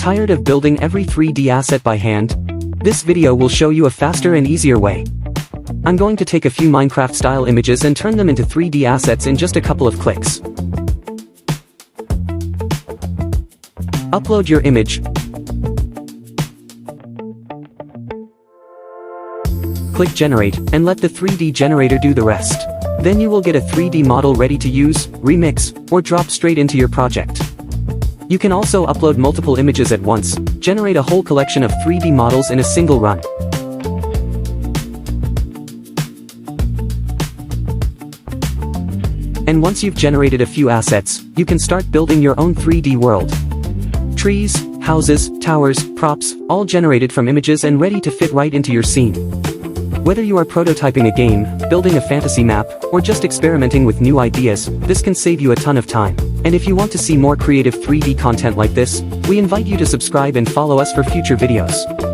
Tired of building every 3D asset by hand? This video will show you a faster and easier way. I'm going to take a few Minecraft-style images and turn them into 3D assets in just a couple of clicks. Upload your image. Click Generate, and let the 3D generator do the rest. Then you will get a 3D model ready to use, remix, or drop straight into your project. You can also upload multiple images at once, generate a whole collection of 3D models in a single run. And once you've generated a few assets, you can start building your own 3D world. Trees, houses, towers, props, all generated from images and ready to fit right into your scene. Whether you are prototyping a game, building a fantasy map, or just experimenting with new ideas, this can save you a ton of time. And if you want to see more creative 3D content like this, we invite you to subscribe and follow us for future videos.